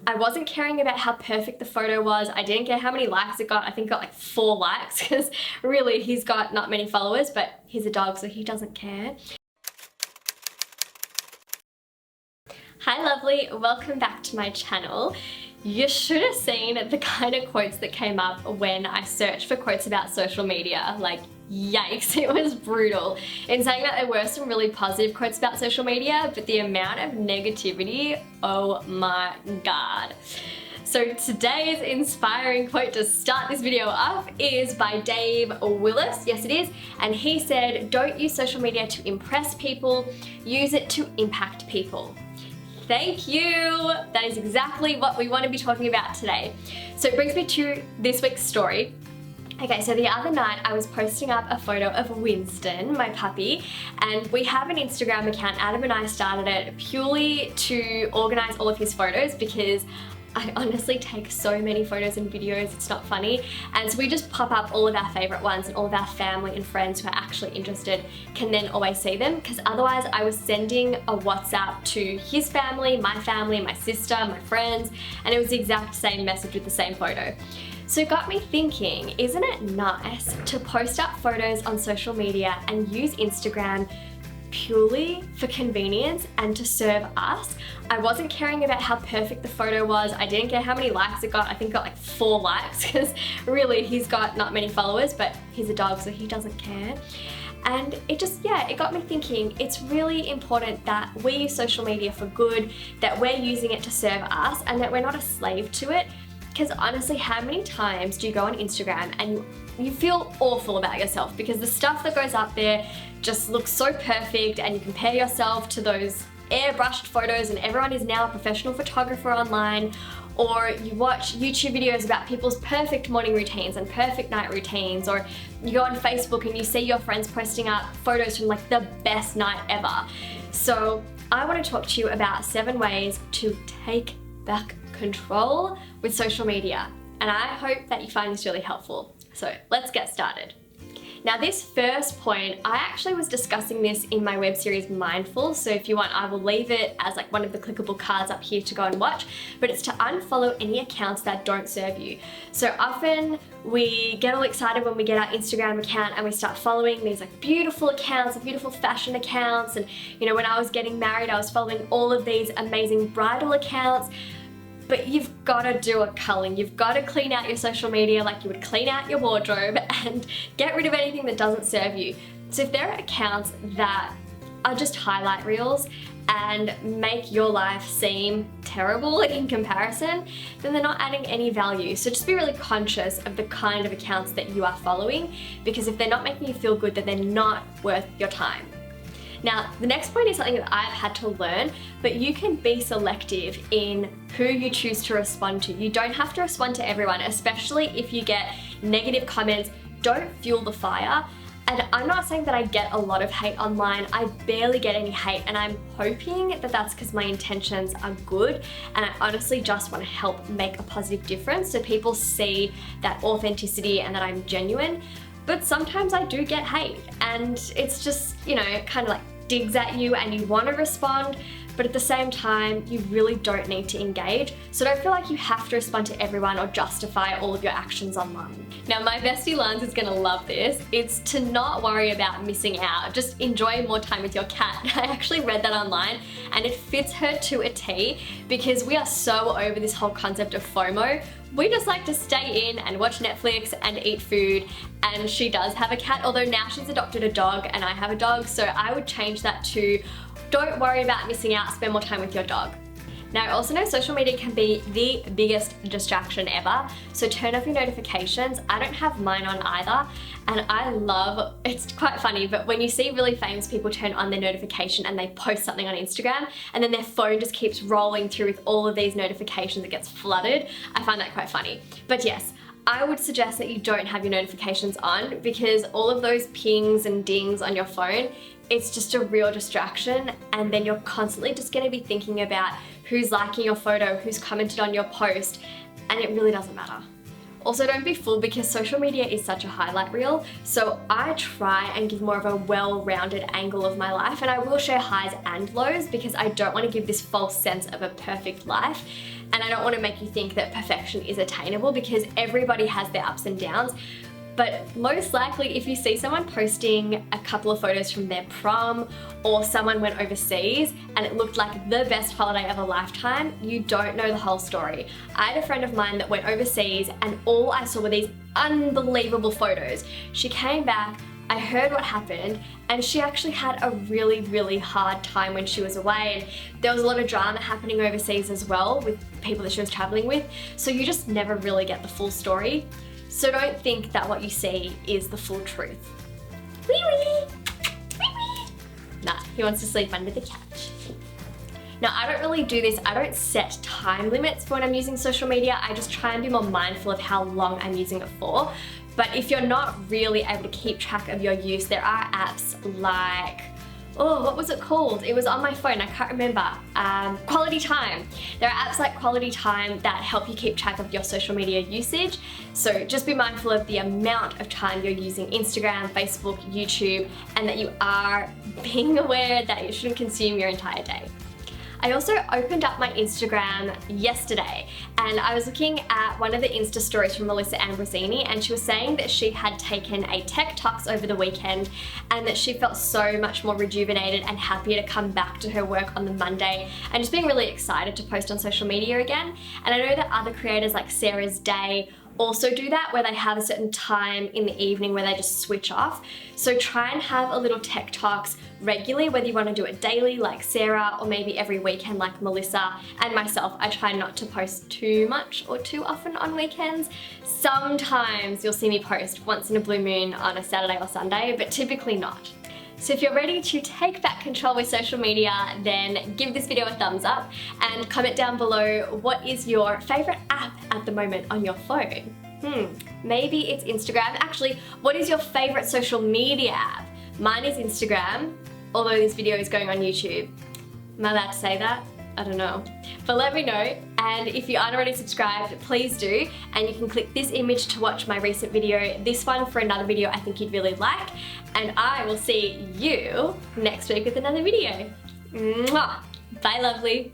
I wasn't caring about how perfect the photo was. I didn't care how many likes it got. I think it got like 4 likes because really he's got not many followers, but he's a dog so he doesn't care. Hi lovely, welcome back to my channel. You should have seen the kind of quotes that came up when I searched for quotes about social media. Like, yikes, it was brutal. In saying that, there were some really positive quotes about social media, but the amount of negativity, oh my god. So today's inspiring quote to start this video off is by Dave Willis, yes it is, and he said, "Don't use social media to impress people, use it to impact people." Thank you! That is exactly what we want to be talking about today. So it brings me to this week's story. Okay, so the other night I was posting up a photo of Winston, my puppy, and we have an Instagram account. Adam and I started it purely to organize all of his photos because I honestly take so many photos and videos, it's not funny. And so we just pop up all of our favorite ones, and all of our family and friends who are actually interested can then always see them, because otherwise I was sending a WhatsApp to his family, my sister, my friends, and it was the exact same message with the same photo. So it got me thinking, isn't it nice to post up photos on social media and use Instagram purely for convenience and to serve us? I wasn't caring about how perfect the photo was. I didn't care how many likes it got. I think it got like 4 likes because really he's got not many followers, but he's a dog so he doesn't care. And it just, yeah, it got me thinking, it's really important that we use social media for good, that we're using it to serve us, and that we're not a slave to it. Because honestly, how many times do you go on Instagram and you feel awful about yourself because the stuff that goes up there just looks so perfect, and you compare yourself to those airbrushed photos, and everyone is now a professional photographer online, or you watch YouTube videos about people's perfect morning routines and perfect night routines, or you go on Facebook and you see your friends posting up photos from like the best night ever. So I want to talk to you about 7 ways to take back control with social media, and I hope that you find this really helpful. So let's get started. Now this first point, I actually was discussing this in my web series Mindful, so if you want I will leave it as like one of the clickable cards up here to go and watch, but it's to unfollow any accounts that don't serve you. So often we get all excited when we get our Instagram account and we start following these like beautiful accounts, beautiful fashion accounts, and you know, when I was getting married I was following all of these amazing bridal accounts. But you've got to do a culling. You've got to clean out your social media like you would clean out your wardrobe and get rid of anything that doesn't serve you. So if there are accounts that are just highlight reels and make your life seem terrible in comparison, then they're not adding any value. So just be really conscious of the kind of accounts that you are following, because if they're not making you feel good, then they're not worth your time. Now, the next point is something that I've had to learn, but you can be selective in who you choose to respond to. You don't have to respond to everyone, especially if you get negative comments. Don't fuel the fire. And I'm not saying that I get a lot of hate online. I barely get any hate, and I'm hoping that that's because my intentions are good, and I honestly just want to help make a positive difference so people see that authenticity and that I'm genuine. But sometimes I do get hate, and it's just, you know, kind of like digs at you and you want to respond, but at the same time you really don't need to engage. So don't feel like you have to respond to everyone or justify all of your actions online. Now my bestie Lance is gonna love this. It's to not worry about missing out. Just enjoy more time with your cat. I actually read that online and it fits her to a T, because we are so over this whole concept of FOMO. We just like to stay in and watch Netflix and eat food, and she does have a cat, although now she's adopted a dog and I have a dog, so I would change that to don't worry about missing out, spend more time with your dog. Now I also know social media can be the biggest distraction ever, so turn off your notifications. I don't have mine on either, and I love, it's quite funny, but when you see really famous people turn on their notification and they post something on Instagram and then their phone just keeps rolling through with all of these notifications, it gets flooded. I find that quite funny. But yes, I would suggest that you don't have your notifications on, because all of those pings and dings on your phone, it's just a real distraction, and then you're constantly just going to be thinking about who's liking your photo, who's commented on your post, and it really doesn't matter. Also, don't be fooled, because social media is such a highlight reel, so I try and give more of a well-rounded angle of my life, and I will share highs and lows because I don't want to give this false sense of a perfect life. And I don't want to make you think that perfection is attainable, because everybody has their ups and downs. But most likely, if you see someone posting a couple of photos from their prom, or someone went overseas and it looked like the best holiday of a lifetime, you don't know the whole story. I had a friend of mine that went overseas and all I saw were these unbelievable photos. She came back, I heard what happened, and she actually had a really, really hard time when she was away. And there was a lot of drama happening overseas as well with people that she was traveling with. So you just never really get the full story. So don't think that what you see is the full truth. Wee wee! Wee wee! Nah, he wants to sleep under the couch. Now, I don't really do this. I don't set time limits for when I'm using social media. I just try and be more mindful of how long I'm using it for. But if you're not really able to keep track of your use, there are apps like, oh, what was it called? It was on my phone, I can't remember. Quality Time. There are apps like Quality Time that help you keep track of your social media usage. So just be mindful of the amount of time you're using Instagram, Facebook, YouTube, and that you are being aware that you shouldn't consume your entire day. I also opened up my Instagram yesterday and I was looking at one of the Insta stories from Melissa Ambrosini, and she was saying that she had taken a tech talks over the weekend and that she felt so much more rejuvenated and happier to come back to her work on the Monday, and just being really excited to post on social media again. And I know that other creators like Sarah's Day also do that, where they have a certain time in the evening where they just switch off. So try and have a little tech talks regularly, whether you want to do it daily like Sarah, or maybe every weekend like Melissa and myself. I try not to post too much or too often on weekends. Sometimes you'll see me post once in a blue moon on a Saturday or Sunday, but typically not. So if you're ready to take back control with social media, then give this video a thumbs up and comment down below what is your favorite app at the moment on your phone. Maybe it's Instagram. Actually, what is your favorite social media app? Mine is Instagram, although this video is going on YouTube. Am I allowed to say that? I don't know. But let me know, and if you aren't already subscribed, please do, and you can click this image to watch my recent video, this one for another video I think you'd really like, and I will see you next week with another video. Mwah! Bye, lovely.